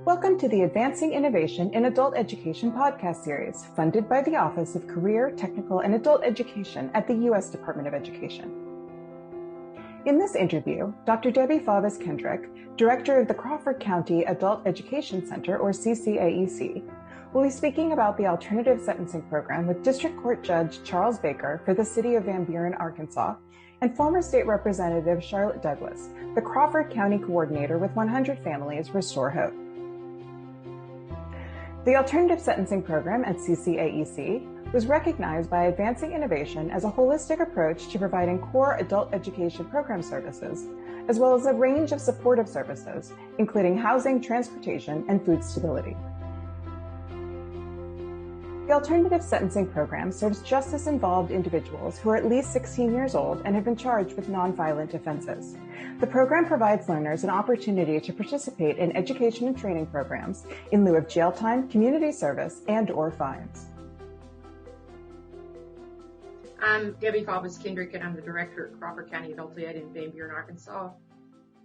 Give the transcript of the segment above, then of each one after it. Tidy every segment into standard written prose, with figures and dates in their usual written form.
Welcome to the Advancing Innovation in Adult Education podcast series, funded by the Office of Career, Technical, and Adult Education at the U.S. Department of Education. In this interview, Dr. Debbie Faubus-Kendrick, Director of the Crawford County Adult Education Center, or CCAEC, will be speaking about the alternative sentencing program with District Court Judge Charles Baker for the City of Van Buren, Arkansas, and former State Representative Charlotte Douglas, the Crawford County Coordinator with 100 Families Restore Hope. The alternative sentencing program at CCAEC was recognized by Advancing Innovation as a holistic approach to providing core adult education program services, as well as a range of supportive services, including housing, transportation, and food stability. The alternative sentencing program serves justice-involved individuals who are at least 16 years old and have been charged with nonviolent offenses. The program provides learners an opportunity to participate in education and training programs in lieu of jail time, community service, and/or fines. I'm Debbie Faubus-Kendrick, and I'm the Director at Crawford County Adult Ed in Van Buren, Arkansas.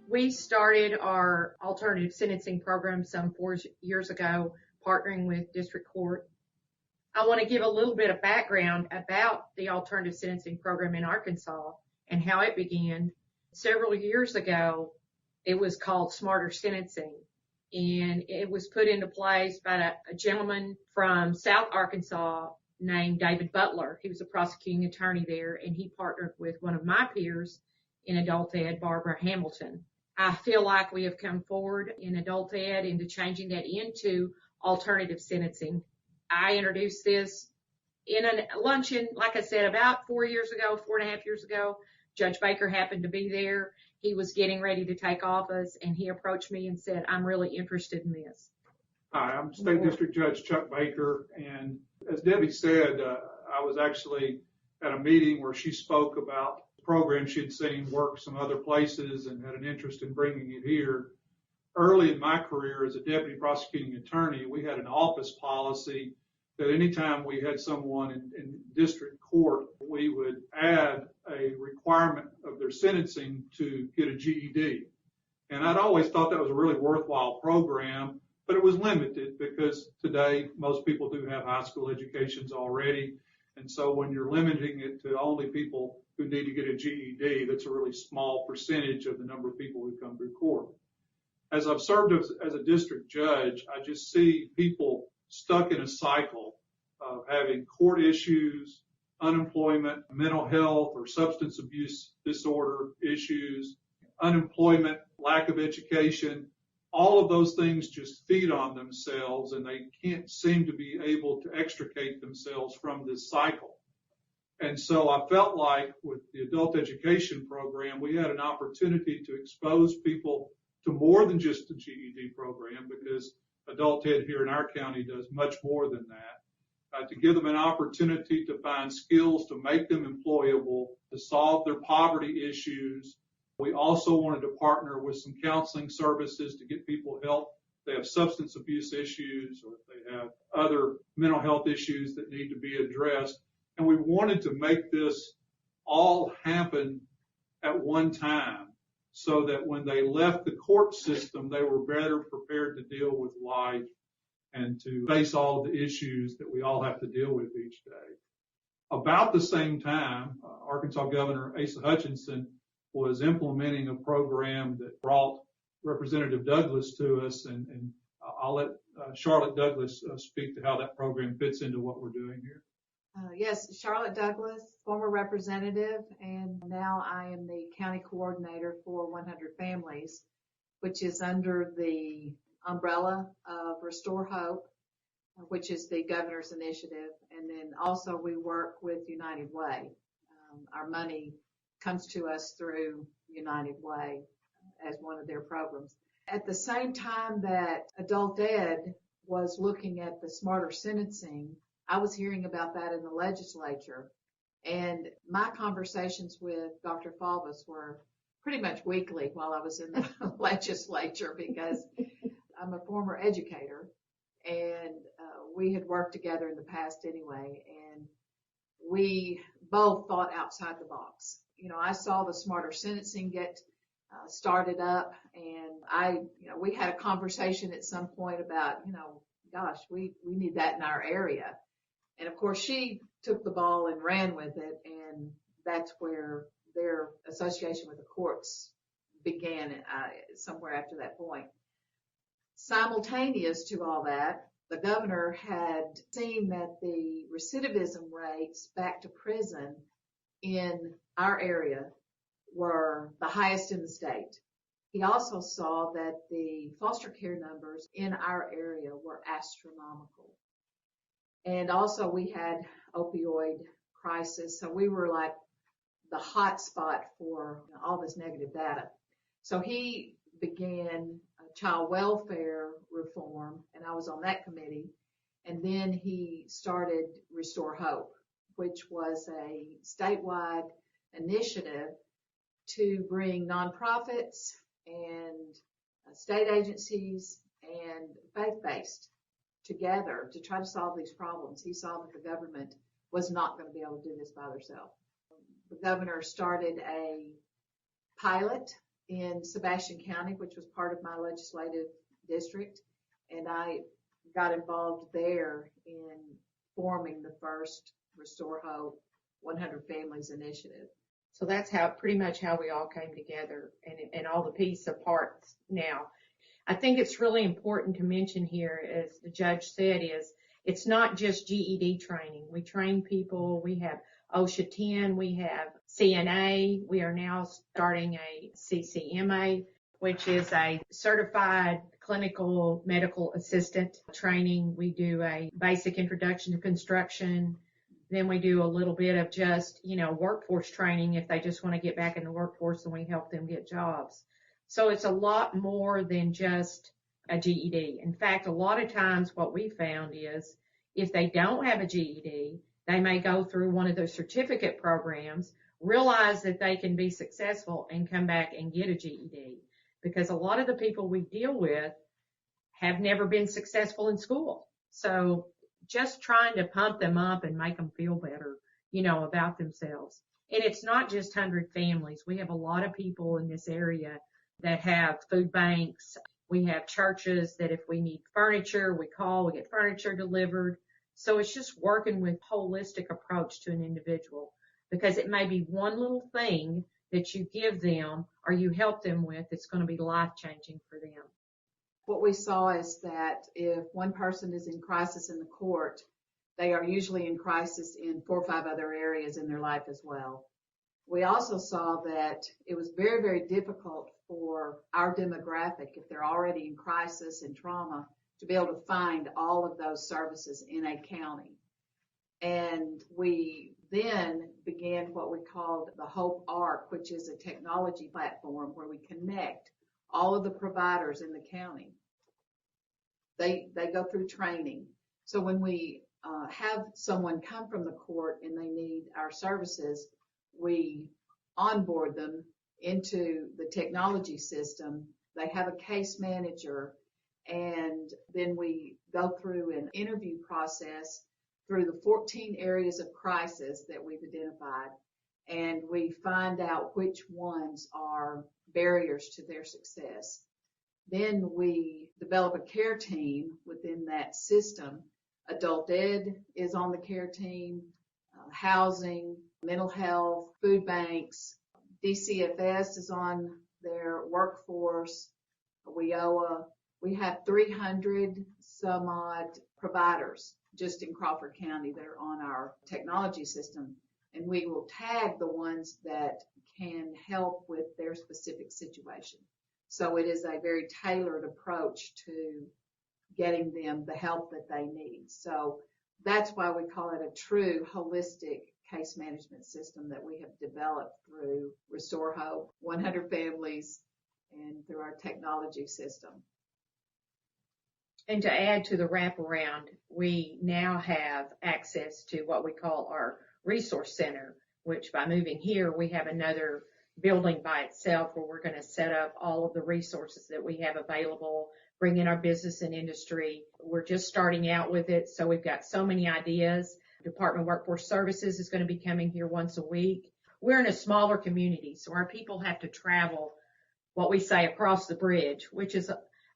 We started our alternative sentencing program some 4 years ago, partnering with District Court. I want to give a little bit of background about the alternative sentencing program in Arkansas and how it began. Several years ago, it was called Smarter Sentencing, and it was put into place by a gentleman from South Arkansas named David Butler. He was a prosecuting attorney there, and he partnered with one of my peers in adult ed, Barbara Hamilton. I feel like we have come forward in adult ed into changing that into alternative sentencing. I introduced this in a luncheon, like I said, about 4.5 years ago. Judge Baker happened to be there. He was getting ready to take office, and he approached me and said, I'm really interested in this. Hi, I'm State District Judge Chuck Baker, and as Debbie said, I was actually at a meeting where she spoke about the program she'd seen work some other places and had an interest in bringing it here. Early in my career as a deputy prosecuting attorney, we had an office policy that anytime we had someone in district court, we would add a requirement of their sentencing to get a GED. And I'd always thought that was a really worthwhile program, but it was limited because today most people do have high school educations already. And so when you're limiting it to only people who need to get a GED, that's a really small percentage of the number of people who come through court. As I've served as a district judge, I just see people stuck in a cycle of having court issues, unemployment, mental health or substance abuse disorder issues, unemployment, lack of education. All of those things just feed on themselves, and they can't seem to be able to extricate themselves from this cycle. And so I felt like with the adult education program, we had an opportunity to expose people to more than just the GED program, because adult ed here in our county does much more than that, to give them an opportunity to find skills to make them employable, to solve their poverty issues. We also wanted to partner with some counseling services to get people help. They have substance abuse issues, or if they have other mental health issues that need to be addressed. And we wanted to make this all happen at one time, so that when they left the court system, they were better prepared to deal with life and to face all of the issues that we all have to deal with each day. About the same time, Arkansas Governor Asa Hutchinson was implementing a program that brought Representative Douglas to us, and I'll let Charlotte Douglas speak to how that program fits into what we're doing here. Yes, Charlotte Douglas, former representative, and now I am the county coordinator for 100 Families, which is under the umbrella of Restore Hope, which is the governor's initiative. And then also we work with United Way. Our money comes to us through United Way as one of their programs. At the same time that adult ed was looking at the smarter sentencing, I was hearing about that in the legislature, and my conversations with Dr. Faubus were pretty much weekly while I was in the legislature, because I'm a former educator, and we had worked together in the past anyway, and we both thought outside the box. You know, I saw the smarter sentencing get started up, and we had a conversation at some point about, gosh, we need that in our area. And of course she took the ball and ran with it, and that's where their association with the courts began somewhere after that point. Simultaneous to all that, the governor had seen that the recidivism rates back to prison in our area were the highest in the state. He also saw that the foster care numbers in our area were astronomical. And also we had opioid crisis, so we were like the hot spot for all this negative data. So he began child welfare reform, and I was on that committee. And then he started Restore Hope, which was a statewide initiative to bring nonprofits and state agencies and faith-based together to try to solve these problems. He saw that the government was not going to be able to do this by themselves. The governor started a pilot in Sebastian County, which was part of my legislative district, and I got involved there in forming the first Restore Hope 100 Families initiative. So that's pretty much how we all came together, and all the pieces of parts now. I think it's really important to mention here, as the judge said, is it's not just GED training. We train people. We have OSHA 10. We have CNA. We are now starting a CCMA, which is a certified clinical medical assistant training. We do a basic introduction to construction. Then we do a little bit of just, workforce training if they just want to get back in the workforce, and we help them get jobs. So it's a lot more than just a GED. In fact, a lot of times what we found is if they don't have a GED, they may go through one of those certificate programs, realize that they can be successful, and come back and get a GED. Because a lot of the people we deal with have never been successful in school. So just trying to pump them up and make them feel better, about themselves. And it's not just 100 families. We have a lot of people in this area that have food banks. We have churches that if we need furniture, we get furniture delivered. So it's just working with holistic approach to an individual, because it may be one little thing that you give them or you help them with that's going to be life-changing for them. What we saw is that if one person is in crisis in the court, they are usually in crisis in 4 or 5 other areas in their life as well. We also saw that it was very, very difficult for our demographic, if they're already in crisis and trauma, to be able to find all of those services in a county. And we then began what we called the Hope Arc, which is a technology platform where we connect all of the providers in the county. They go through training. So when we have someone come from the court and they need our services, we onboard them into the technology system. They have a case manager, and then we go through an interview process through the 14 areas of crisis that we've identified, and we find out which ones are barriers to their success. Then we develop a care team within that system. Adult ed is on the care team, housing, mental health, food banks, DCFS is on their workforce, WIOA. We have 300 some odd providers just in Crawford County that are on our technology system, and we will tag the ones that can help with their specific situation. So it is a very tailored approach to getting them the help that they need. So that's why we call it a true holistic case management system that we have developed through Restore Hope, 100 Families, and through our technology system. And to add to the wraparound, we now have access to what we call our resource center, which by moving here, we have another building by itself where we're going to set up all of the resources that we have available, bring in our business and industry. We're just starting out with it, so we've got so many ideas. Department of Workforce Services is going to be coming here once a week. We're in a smaller community, so our people have to travel what we say across the bridge, which is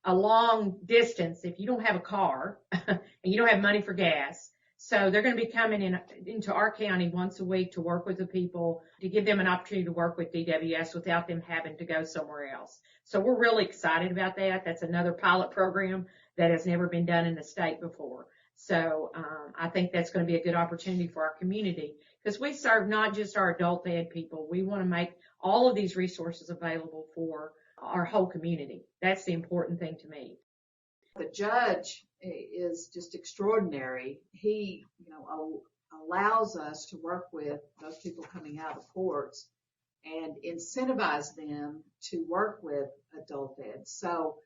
a long distance if you don't have a car and you don't have money for gas. So they're going to be coming into our county once a week to work with the people, to give them an opportunity to work with DWS without them having to go somewhere else. So we're really excited about that. That's another pilot program that has never been done in the state before. So I think that's going to be a good opportunity for our community, because we serve not just our adult ed people. We want to make all of these resources available for our whole community. That's the important thing to me. The judge is just extraordinary. He, allows us to work with those people coming out of courts and incentivize them to work with adult ed. So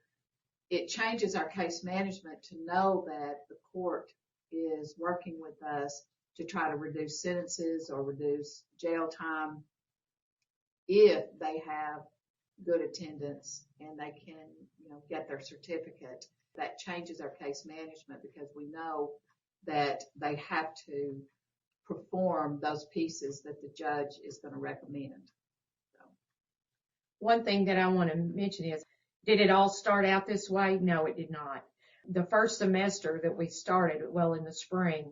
it changes our case management to know that the court is working with us to try to reduce sentences or reduce jail time if they have good attendance and they can, get their certificate. That changes our case management because we know that they have to perform those pieces that the judge is going to recommend. So. One thing that I want to mention is, did it all start out this way? No, it did not. The first semester that we started, in the spring,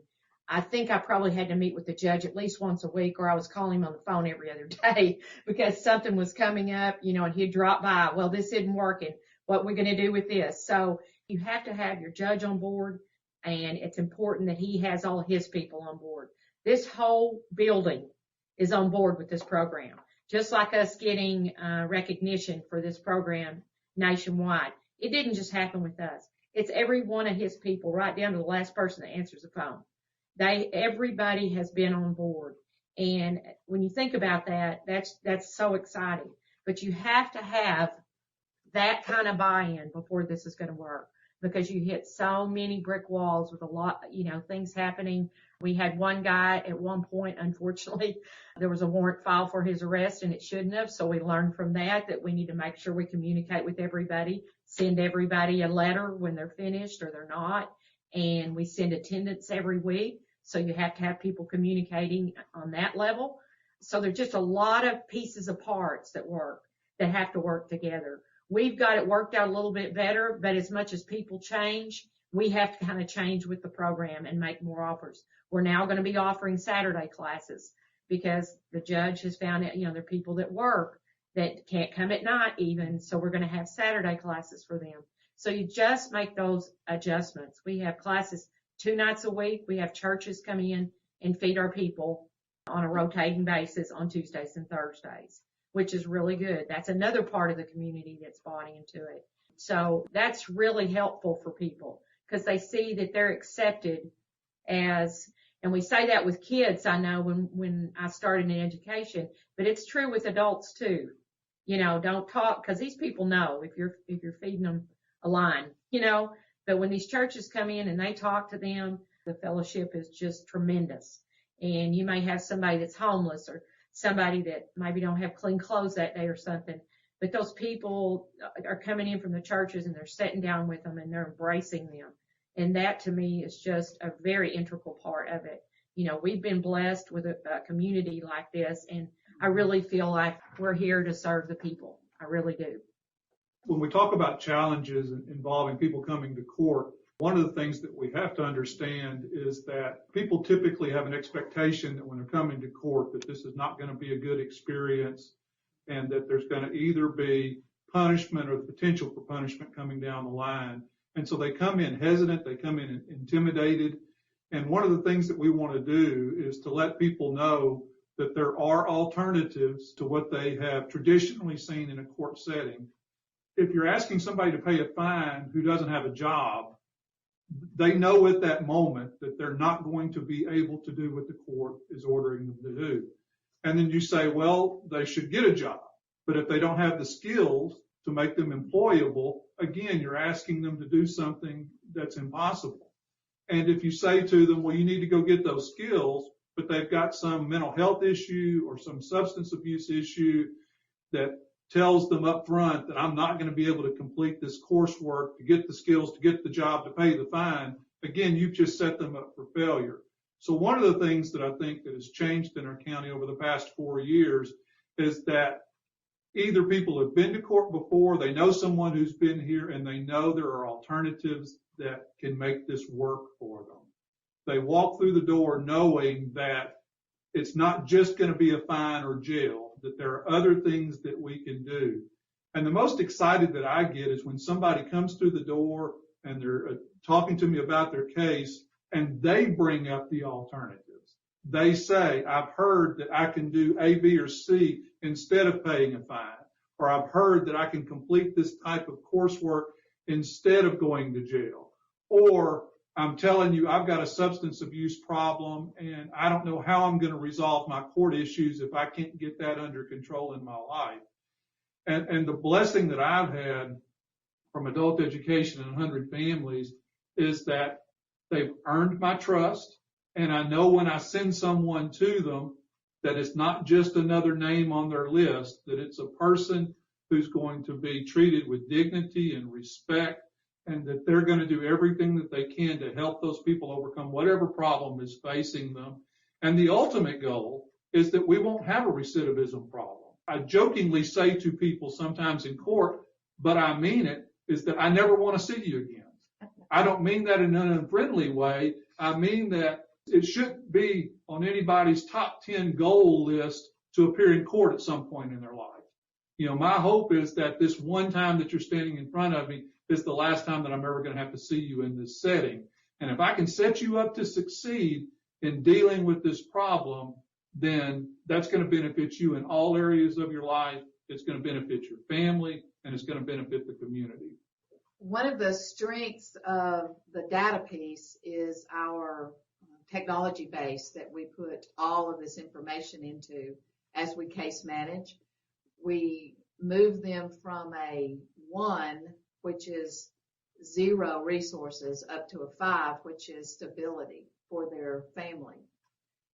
I think I probably had to meet with the judge at least once a week, or I was calling him on the phone every other day because something was coming up, and he'd drop by. Well, this isn't working. What are we going to do with this? So you have to have your judge on board, and it's important that he has all his people on board. This whole building is on board with this program, just like us getting recognition for this program nationwide. It didn't just happen with us. It's every one of his people, right down to the last person that answers the phone. Everybody has been on board. And when you think about that, that's so exciting. But you have to have that kind of buy-in before this is going to work, because you hit so many brick walls with a lot, things happening. We had one guy at one point, unfortunately, there was a warrant filed for his arrest and it shouldn't have. So we learned from that we need to make sure we communicate with everybody, send everybody a letter when they're finished or they're not. And we send attendance every week. So you have to have people communicating on that level. So there's just a lot of pieces of parts that have to work together. We've got it worked out a little bit better, but as much as people change, we have to kind of change with the program and make more offers. We're now going to be offering Saturday classes because the judge has found out, there are people that work that can't come at night even. So we're going to have Saturday classes for them. So you just make those adjustments. We have classes 2 nights a week. We have churches come in and feed our people on a rotating basis on Tuesdays and Thursdays, which is really good. That's another part of the community that's bought into it. So that's really helpful for people because they see that they're accepted as, and we say that with kids, I know when I started in education, but it's true with adults too. Don't talk, because these people know if you're feeding them a line, but when these churches come in and they talk to them, the fellowship is just tremendous. And you may have somebody that's homeless or somebody that maybe don't have clean clothes that day or something, but those people are coming in from the churches and they're sitting down with them and they're embracing them. And that to me is just a very integral part of it. We've been blessed with a community like this, and I really feel like we're here to serve the people. I really do. When we talk about challenges involving people coming to court, one of the things that we have to understand is that people typically have an expectation that when they're coming to court that this is not going to be a good experience and that there's going to either be punishment or the potential for punishment coming down the line. And so they come in hesitant, they come in intimidated. And one of the things that we want to do is to let people know that there are alternatives to what they have traditionally seen in a court setting. If you're asking somebody to pay a fine who doesn't have a job, they know at that moment that they're not going to be able to do what the court is ordering them to do. And then you say, well, they should get a job. But if they don't have the skills to make them employable, again, you're asking them to do something that's impossible. And if you say to them, well, you need to go get those skills, but they've got some mental health issue or some substance abuse issue that tells them up front that I'm not going to be able to complete this coursework to get the skills, to get the job, to pay the fine, again, you've just set them up for failure. So one of the things that I think that has changed in our county over the past 4 years is that either people have been to court before, they know someone who's been here, and they know there are alternatives that can make this work for them. They walk through the door knowing that it's not just going to be a fine or jail, that there are other things that we can do. And the most excited that I get is when somebody comes through the door and they're talking to me about their case and they bring up the alternatives. They say, I've heard that I can do A, B, or C instead of paying a fine, or I've heard that I can complete this type of coursework instead of going to jail, or I'm telling you I've got a substance abuse problem and I don't know how I'm going to resolve my court issues if I can't get that under control in my life. And the blessing that I've had from adult education in 100 families is that they've earned my trust. And I know when I send someone to them that it's not just another name on their list, that it's a person who's going to be treated with dignity and respect, and that they're going to do everything that they can to help those people overcome whatever problem is facing them. And the ultimate goal is that we won't have a recidivism problem. I jokingly say to people sometimes in court, but I mean it, is that I never want to see you again. I don't mean that in an unfriendly way. I mean that it shouldn't be on anybody's top 10 goal list to appear in court at some point in their life. You know, my hope is that this one time that you're standing in front of me is the last time that I'm ever going to have to see you in this setting. And if I can set you up to succeed in dealing with this problem, then that's going to benefit you in all areas of your life. It's going to benefit your family, and it's going to benefit the community. One of the strengths of the data piece is our technology base that we put all of this information into as we case manage. We move them from a 1, which is 0 resources, up to a 5, which is stability for their family.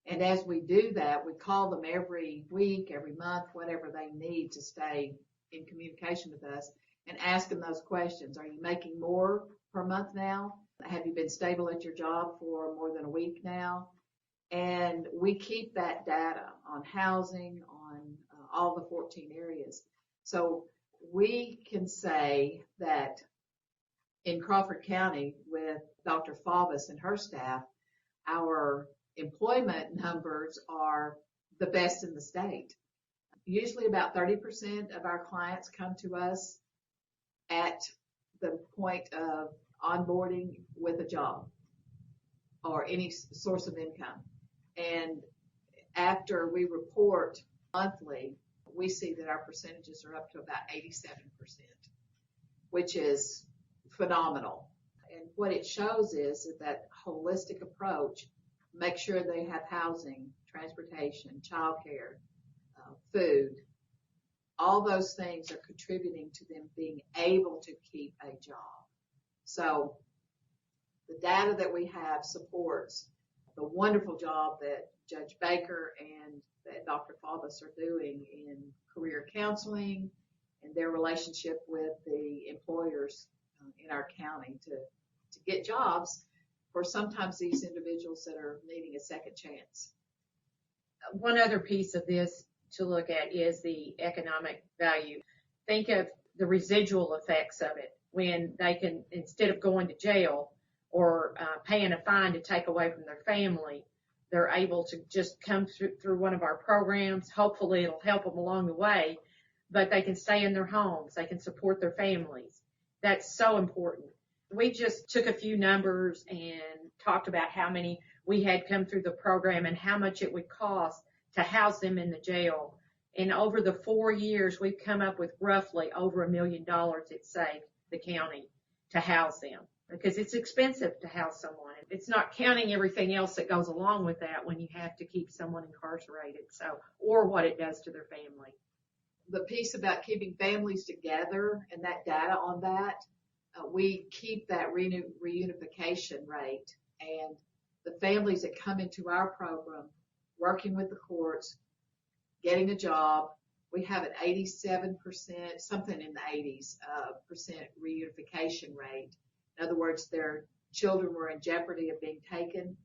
And as we do that, we call them every week, every month, whatever they need to stay in communication with us, and ask them those questions. Are you making more per month now? Have you been stable at your job for more than a week now? And we keep that data on housing, on all the 14 areas. So we can say that in Crawford County with Dr. Faubus and her staff, our employment numbers are the best in the state. Usually about 30% of our clients come to us at the point of onboarding with a job or any source of income. And after we report monthly, we see that our percentages are up to about 87%, which is phenomenal. And what it shows is that holistic approach, make sure they have housing, transportation, childcare, food. All those things are contributing to them being able to keep a job. So the data that we have supports the wonderful job that Judge Baker and that Dr. Faubus are doing in career counseling and their relationship with the employers in our county to get jobs for sometimes these individuals that are needing a second chance. One other piece of this to look at is the economic value. Think of the residual effects of it when they can, instead of going to jail or paying a fine to take away from their family, they're able to just come through one of our programs. Hopefully it'll help them along the way, but they can stay in their homes. They can support their families. That's so important. We just took a few numbers and talked about how many we had come through the program and how much it would cost to house them in the jail. And over the 4 years, we've come up with roughly over $1 million it saved the county to house them, because it's expensive to house someone. It's not counting everything else that goes along with that when you have to keep someone incarcerated, or what it does to their family. The piece about keeping families together and that data on that, we keep that reunification rate, and the families that come into our program, working with the courts, getting a job, we have an 87%, something in the 80s, percent reunification rate. In other words, their children were in jeopardy of being taken,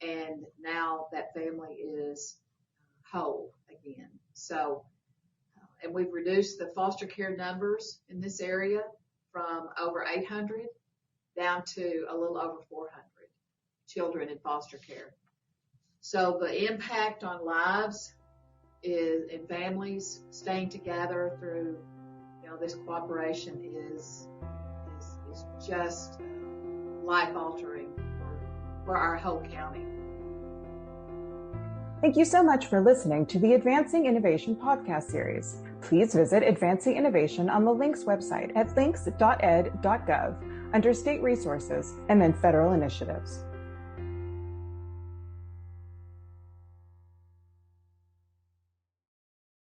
and now that family is whole again. So And we've reduced the foster care numbers in this area from over 800 down to a little over 400 children in foster care. So the impact on lives is, and families staying together through, this cooperation is just life altering for our whole county. Thank you so much for listening to the Advancing Innovation podcast series. Please visit Advancing Innovation on the Links website at links.ed.gov under State Resources and then Federal Initiatives.